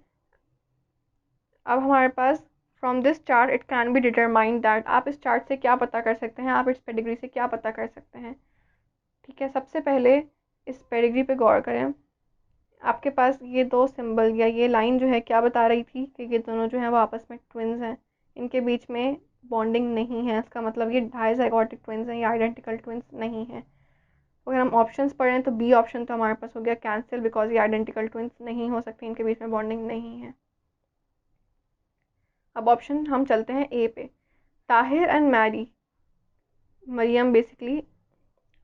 अब हमारे पास from this chart it can be determined that, आप इस चार्ट से क्या पता कर सकते हैं, आप इस पेडिग्री से क्या पता कर सकते हैं। ठीक है, सबसे पहले इस पेडिग्री पे गौर करें। आपके पास ये दो सिंबल या ये लाइन जो है क्या बता रही थी कि ये दोनों जो हैं वो आपस में ट्विन्स हैं, इनके बीच में बॉन्डिंग नहीं है। इसका मतलब ये डाइज़ाइगोटिक ट्विन्स हैं, ये आइडेंटिकल ट्विन्स नहीं हैं। अगर हम ऑप्शंस पढ़ें तो बी ऑप्शन तो हमारे पास हो गया कैंसिल, बिकॉज ये आइडेंटिकल ट्विन्स नहीं हो सकते, इनके बीच में बॉन्डिंग नहीं है। अब ऑप्शन हम चलते हैं ए पे, Tahir and Mary Maryam basically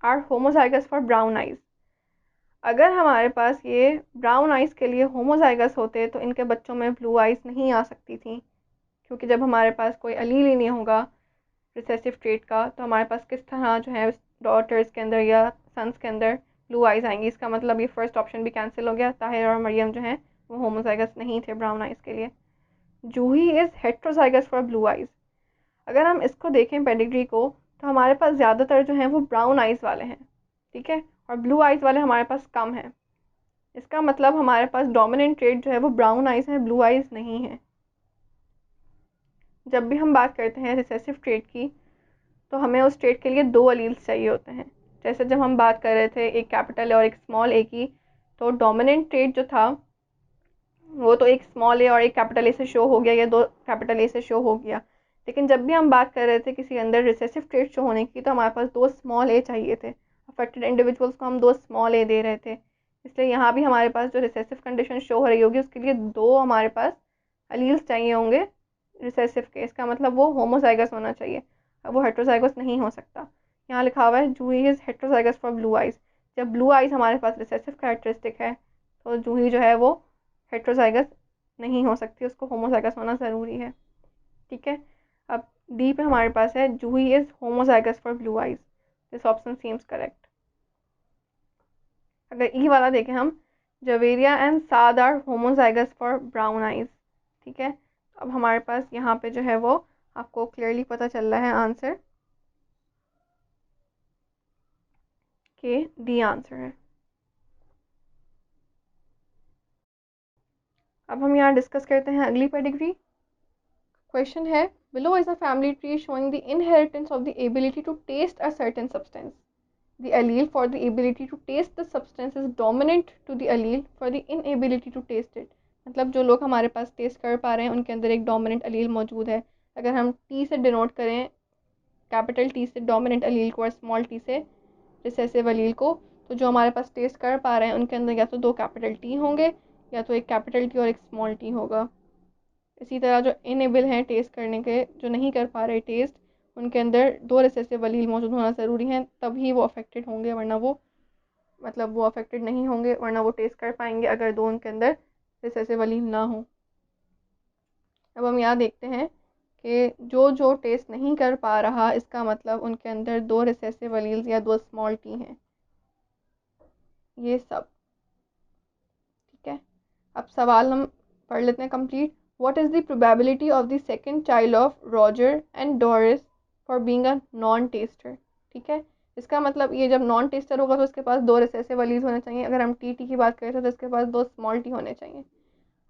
are homozygous for brown eyes. अगर हमारे पास ये ब्राउन आइज़ के लिए होमोजाइगस होते तो इनके बच्चों में ब्लू आइज़ नहीं आ सकती थी, क्योंकि जब हमारे पास कोई अलील ही नहीं होगा रिसेसिव ट्रेट का तो हमारे पास किस तरह जो है डॉटर्स के अंदर या सन्स के अंदर ब्लू आइज़ आएंगी। इसका मतलब ये फर्स्ट ऑप्शन भी कैंसिल हो गया, ताहिर और मरियम जो हैं वो होमोजाइगस नहीं थे ब्राउन आइज़ के लिए। Juhi is heterozygous for blue eyes. अगर हम इसको देखें पेडिग्री को तो हमारे पास ज़्यादातर जो हैं वो ब्राउन आइज़ वाले हैं। ठीक है, और ब्लू आइज़ वाले हमारे पास कम हैं। इसका मतलब हमारे पास डोमिनेंट ट्रेट जो है वो ब्राउन आइज़ है, ब्लू आइज़ नहीं है। जब भी हम बात करते हैं रिसेसिव ट्रेट की तो हमें उस ट्रेट के लिए दो अलील्स चाहिए होते हैं। जैसे जब हम बात कर रहे थे एक कैपिटल और एक स्मॉल ए की, तो डोमिनेंट ट्रेट जो था वो तो एक स्मॉल ए और एक कैपिटल ए से शो हो गया या दो कैपिटल ए से शो हो गया। लेकिन जब भी हम बात कर रहे थे किसी अंदर रिसेसिव ट्रेट शो होने की तो हमारे पास दो स्मॉल ए चाहिए थे। अफेक्टेड इंडिविजुअल्स को हम दो स्मॉल ए दे रहे थे, इसलिए यहाँ भी हमारे पास जो रिसेसिव कंडीशन शो हो रही होगी उसके लिए दो हमारे पास अलील्स चाहिए होंगे रिसेसिव के। इसका मतलब वो होमोजाइगस होना चाहिए। वो हेट्रोजाइगस नहीं हो सकता। यहाँ लिखा हुआ है Juhi is heterozygous for blue eyes. जब ब्लू आइज़ हमारे पास रिसेसिव कैरेक्टरिस्टिक है तो जूही जो है वो हेट्रोजाइगस नहीं हो सकती, उसको होमोजाइगस होना ज़रूरी है। ठीक है, अब डी पे हमारे पास है Juhi is homozygous for blue eyes. This option seems correct. अगर ई वाला देखें हम, Javeria and Saad are homozygous for brown eyes. ठीक है, अब हमारे पास यहाँ पे जो है वो आपको क्लियरली पता चल रहा है आंसर के डी आंसर है। अब हम यहाँ डिस्कस करते हैं अगली पेडिग्री। क्वेश्चन है, below is a family tree showing the inheritance of the ability to test a certain substance. The allele for the ability to taste the substance is dominant to the allele for the inability to taste it। मतलब जो लोग हमारे पास test कर पा रहे हैं उनके अंदर एक डोमिनेंट अलील मौजूद है। अगर हम टी से डिनोट करें, कैपिटल टी से डोमिनेंट अलील को और स्मॉल टी से रिसेसिव अलील को, तो जो हमारे पास टेस्ट कर पा रहे हैं उनके अंदर या तो दो कैपिटल टी होंगे या तो एक कैपिटल टी और एक स्मॉल टी होगा। इसी तरह जो इनेबल हैं टेस्ट करने के, जो नहीं कर पा रहे टेस्ट, उनके अंदर दो रिसेसिव अलील मौजूद होना ज़रूरी है, तभी वो अफेक्टेड होंगे, वरना वो वो अफेक्टेड नहीं होंगे, वरना वो टेस्ट कर पाएंगे अगर दो उनके अंदर रिसेसिव अलील ना हो। अब हम यहाँ देखते हैं कि जो जो टेस्ट नहीं कर पा रहा, इसका मतलब उनके अंदर दो रिसेसिव अलील्स या दो स्मॉल टी हैं, ये सब। ठीक है, अब सवाल हम पढ़ लेते हैं complete. What is the probability of the second child of Roger and Doris for being a non tester. ठीक है, इसका मतलब ये जब नॉन टेस्टर होगा तो उसके पास दो रिसेसिव अलील्स होने चाहिए। अगर हम टी की बात करें तो इसके पास दो स्मॉल टी होने चाहिए।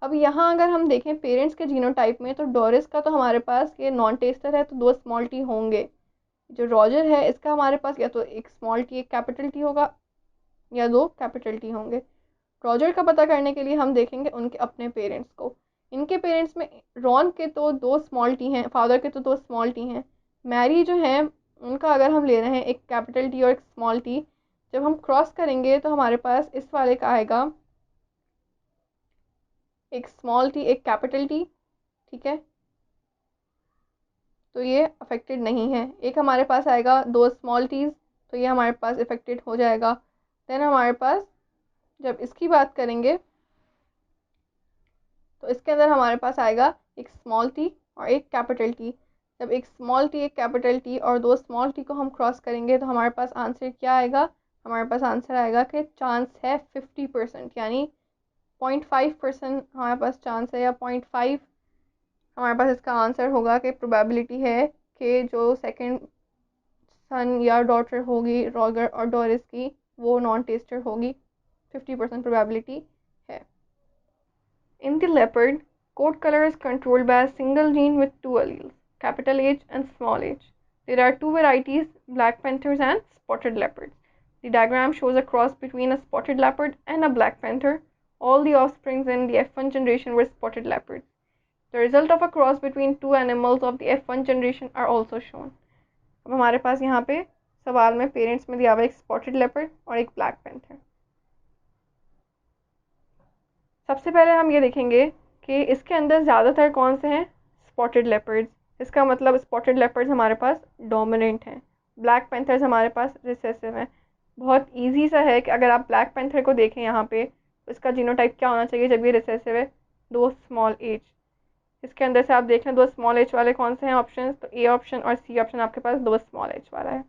अब यहाँ अगर हम देखें पेरेंट्स के जीनोटाइप में, तो डोरिस का तो हमारे पास ये नॉन टेस्टर है तो दो स्मॉल टी होंगे। जो रॉजर है इसका हमारे पास या तो एक स्मॉल टी एक कैपिटल टी होगा या दो कैपिटल टी होंगे। रॉजर का पता करने के लिए हम देखेंगे उनके अपने पेरेंट्स को। इनके पेरेंट्स में रॉन के तो दो स्मॉल टी हैं, फादर के तो दो स्मॉल टी हैं। मैरी जो है उनका अगर हम ले रहे हैं एक कैपिटल टी और एक स्मॉल टी, जब हम क्रॉस करेंगे तो हमारे पास इस वाले का आएगा एक स्मॉल टी एक कैपिटल टी। ठीक है, तो ये अफेक्टेड नहीं है। एक हमारे पास आएगा दो स्मॉल टीज, तो ये हमारे पास इफेक्टेड हो जाएगा। देन हमारे पास जब इसकी बात करेंगे तो इसके अंदर हमारे पास आएगा एक स्मॉल टी और एक कैपिटल टी। जब एक स्मॉल टी एक कैपिटल टी और दो स्मॉल टी को हम क्रॉस करेंगे तो हमारे पास आंसर क्या आएगा? हमारे पास आंसर आएगा कि चांस है 50%, यानी 0.5% हमारे पास चांस है, या 0.5 हमारे पास इसका आंसर होगा कि प्रोबेबिलिटी है कि जो सेकंड सन या डॉटर होगी रॉगर और डोरिस की, वो नॉन टेस्टर होगी। 50% प्रोबेबिलिटी है। In the leopard, coat color is controlled by a single gene with two alleles, capital H and small h. There are two varieties, black panthers and spotted leopards. The diagram shows a cross between a spotted leopard and a black panther. All the offsprings in the F1 generation were spotted leopards. The result of a cross between two animals of the F1 generation are also shown. अब हमारे पास यहाँ पे सवाल में parents में दिया हुआ एक स्पॉटेड लेपर्ड और एक ब्लैक पैंथर। सबसे पहले हम ये देखेंगे कि इसके अंदर ज़्यादातर कौन से हैं? Spotted leopards. इसका मतलब स्पॉटेड लेपर्ड्स हमारे पास डोमिनेंट हैं, ब्लैक पैंथर्स हमारे पास रिसेसिव हैं। बहुत इजी सा है कि अगर आप ब्लैक पैंथर को देखें यहाँ पे, इसका जीनोटाइप क्या होना चाहिए जब ये रिसेसिव है? दो स्मॉल एच। इसके अंदर से आप देख लें दो स्मॉल एच वाले कौन से हैं ऑप्शन, तो ए ऑप्शन और सी ऑप्शन आपके पास दो स्मॉल एच वाला है।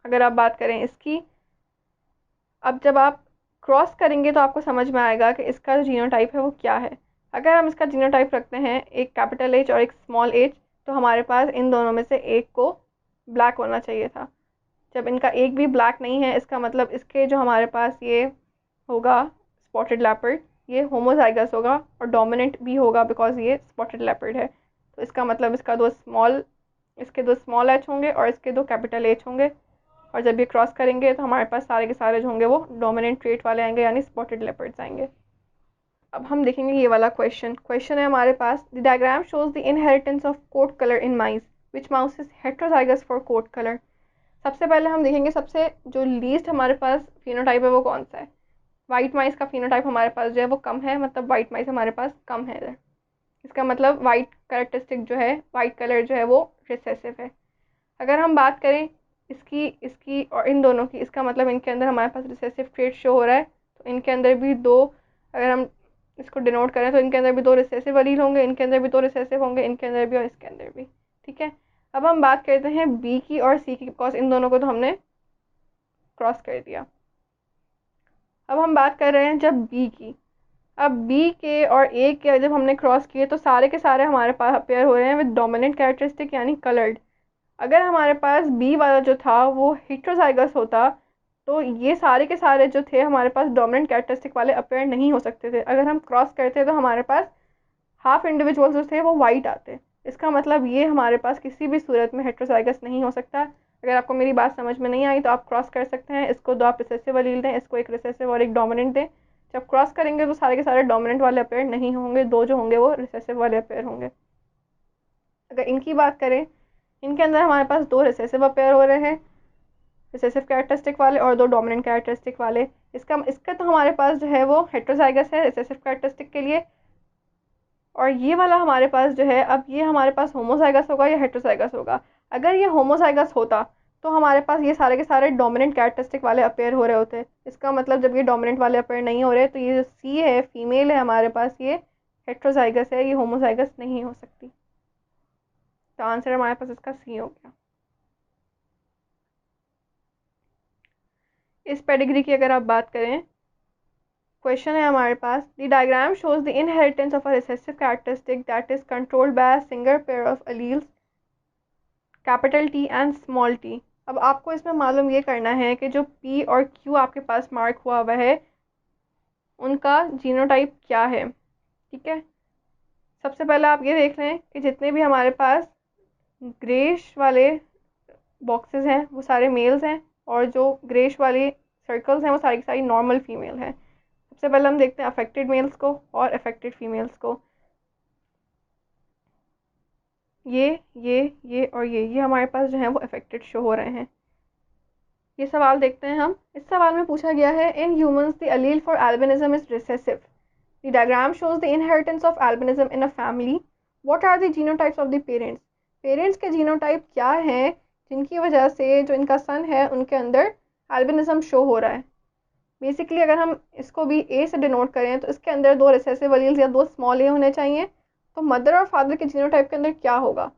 अगर आप बात करें इसकी, अब जब आप क्रॉस करेंगे तो आपको समझ में आएगा कि इसका जो जीनोटाइप है वो क्या है। अगर हम इसका जीनोटाइप रखते हैं एक कैपिटल एच और एक स्मॉल एच, तो हमारे पास इन दोनों में से एक को ब्लैक होना चाहिए था। जब इनका एक भी ब्लैक नहीं है, इसका मतलब इसके जो हमारे पास ये होगा स्पॉटेड लेपर्ड, ये होमोजाइगस होगा और डोमिनेंट भी होगा बिकॉज ये स्पॉटेड लेपर्ड है। तो इसका मतलब इसके दो स्मॉल एच होंगे और इसके दो कैपिटल एच होंगे, और जब ये क्रॉस करेंगे तो हमारे पास सारे के सारे जो होंगे वो डोमिनेंट ट्रेट वाले आएंगे, यानी स्पॉटेड लेपर्ड्स आएंगे। अब हम देखेंगे ये वाला क्वेश्चन है हमारे पास, the diagram shows the inheritance of coat colour in mice, which mouse is heterozygous for coat colour. सबसे पहले हम देखेंगे सबसे जो लीस्ट हमारे पास फिनोटाइप है वो कौन सा है। वाइट माइस का फिनोटाइप हमारे पास जो है वो कम है, मतलब वाइट माइस हमारे पास कम है इधर। इसका मतलब वाइट कैरेक्टरिस्टिक जो है, वाइट कलर जो है वो रिसेसिव है। अगर हम बात करें इसकी और इन दोनों की, इसका मतलब इनके अंदर हमारे पास रिसेसिव ट्रेट शो हो रहा है, तो इनके अंदर भी दो, अगर हम इसको डिनोट करें तो इनके अंदर भी दो रिसेसिव एलील होंगे, इनके अंदर भी दो रिसेसिव होंगे, इनके अंदर भी और इसके अंदर भी। ठीक है, अब हम बात करते हैं बी की और सी की, बिकॉज इन दोनों को तो हमने क्रॉस कर दिया। अब हम बात कर रहे हैं जब बी की। अब बी के और ए के जब हमने क्रॉस किए तो सारे के सारे हमारे पास अपेयर हो रहे हैं विद डोमिनेंट कैरेक्टरिस्टिक यानी कलर्ड। अगर हमारे पास बी वाला जो था वो हेट्रोजाइगस होता तो ये सारे के सारे जो थे हमारे पास डोमिनेंट कैरेक्टरिस्टिक वाले अपेयर नहीं हो सकते थे। अगर हम क्रॉस करते तो हमारे पास हाफ इंडिविजुअल्स जो थे वो वाइट आते। इसका मतलब ये हमारे पास किसी भी सूरत में हेट्रोजाइगस नहीं हो सकता। अगर आपको मेरी बात समझ में नहीं आई तो आप क्रॉस कर सकते हैं, इसको दो आप रिसेसिव एलील दें, इसको एक रिसेसिव और एक डोमिनेंट दें। जब क्रॉस करेंगे तो सारे के सारे डोमिनेंट वाले अपेयर नहीं होंगे, दो जो होंगे वो रिसेसिव वाले अपेयर होंगे। अगर इनकी बात करें, इनके अंदर हमारे पास दो रिसेसिव अपेयर हो रहे हैं, रिसेसिव कैरेक्टरिस्टिक वाले और दो डोमिनेंट कैरेक्टरिस्टिक वाले। इसका तो हमारे पास जो है वो हेट्रोजाइगस है रिसेसिव कैरेक्टरिस्टिक के लिए, और ये वाला हमारे पास जो है, अब ये हमारे पास होमोजाइगस होगा या हेट्रोजाइगस होगा। अगर ये होमोजाइगस होता तो हमारे पास ये सारे के सारे डोमिनेंट कैरेक्टरिस्टिक वाले अपेयर हो रहे होते। इसका मतलब जब ये डोमिनेंट वाले अपेयर नहीं हो रहे तो ये जो सी है फीमेल है हमारे पास, ये हेट्रोजाइगस है, ये होमोजाइगस नहीं हो सकती। तो आंसर हमारे पास इसका सी हो गया। इस पेडिग्री की अगर आप बात करें, क्वेश्चन है हमारे पास, the diagram shows the inheritance of a recessive characteristic that is controlled by a single pair of alleles capital T and small t. अब आपको इसमें मालूम ये करना है कि जो पी और क्यू आपके पास मार्क हुआ हुआ है उनका जीनोटाइप क्या है। ठीक है, सबसे पहले आप ये देख लें कि जितने भी हमारे पास ग्रेश वाले बॉक्सेस हैं वो सारे मेल्स हैं, और जो ग्रेश वाली सर्कल्स हैं वो सारी की सारी नॉर्मल फीमेल हैं। सबसे पहले हम देखते हैं अफेक्टेड मेल्स को और अफेक्टेड फीमेल्स को। ये और ये हमारे पास जो है वो अफेक्टेड शो हो रहे हैं। ये सवाल देखते हैं हम। इस सवाल में पूछा गया है, in humans the allele for albinism is recessive, the diagram shows the inheritance of albinism in a family, what are the genotypes of the parents. Parents के जीनोटाइप क्या हैं जिनकी वजह से जो इनका सन है उनके अंदर एल्बिनिज्म शो हो रहा है। बेसिकली अगर हम इसको भी ए से डिनोट करें तो इसके अंदर दो रिसेसिव एलील्स या दो स्मॉल ए होने चाहिए। तो मदर और फादर के जीनोटाइप के अंदर क्या होगा,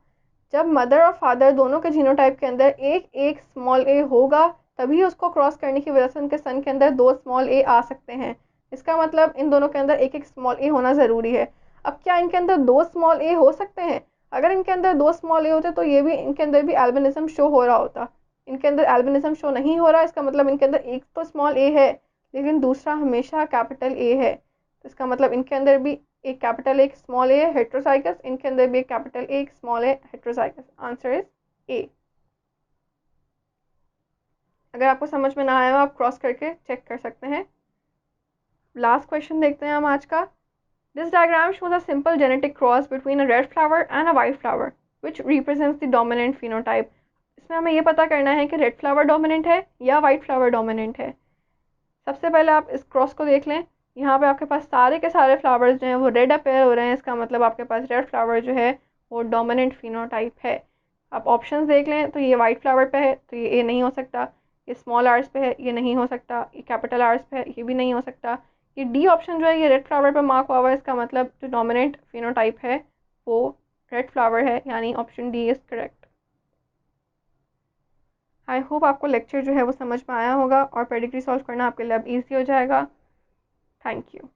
जब मदर और फादर दोनों के जीनोटाइप के अंदर एक एक स्मॉल ए होगा तभी उसको क्रॉस करने की वजह से उनके सन के अंदर दो स्मॉल ए आ सकते हैं। इसका मतलब इन दोनों के अंदर एक एक स्मॉल ए होना ज़रूरी है। अब क्या इनके अंदर दो स्मॉल ए हो सकते हैं? अगर इनके अंदर दो स्मॉल ए होते तो ये भी इनके अंदर भी एल्बिनिज्म शो हो रहा होता। इनके अंदर एल्बिनिज्म शो नहीं हो रहा, इसका मतलब इनके अंदर एक तो स्मॉल ए है लेकिन दूसरा हमेशा कैपिटल ए है। तो इसका मतलब इनके अंदर भी एक कैपिटल एक स्मॉल ए हेट्रोजाइगस, इनके अंदर भी एक कैपिटल एक small A heterozygous. Answer is a. अगर आपको समझ में ना आया हो आप क्रॉस करके चेक कर सकते हैं। लास्ट क्वेश्चन देखते हैं हम आज का। This diagram shows a simple genetic cross between a red flower and a white flower which represents the dominant phenotype. इसमें हमें ये पता करना है कि रेड फ्लावर डोमिनेंट है या वाइट फ्लावर डोमिनेंट है। सबसे पहले आप इस क्रॉस को देख लें। यहाँ पे आपके पास सारे के सारे फ्लावर्स जो हैं वो रेड अपेयर हो रहे हैं, इसका मतलब आपके पास रेड फ्लावर जो है वो डोमिनेंट फिनोटाइप है। आप ऑप्शंस देख लें तो ये वाइट फ्लावर पे है तो ये ए नहीं हो सकता, ये स्मॉल आर्स पे है ये नहीं हो सकता, ये कैपिटल आर्स पे है ये भी नहीं हो सकता, ये डी ऑप्शन जो है ये रेड फ्लावर पे मार्क हुआ हुआ है, इसका मतलब जो डोमिनेंट फिनोटाइप है वो रेड फ्लावर है, यानी option D is correct. I hope आपको लेक्चर जो है वो समझ में आया होगा और पेडिग्री सॉल्व करना आपके लिए अब ईजी हो जाएगा। Thank you.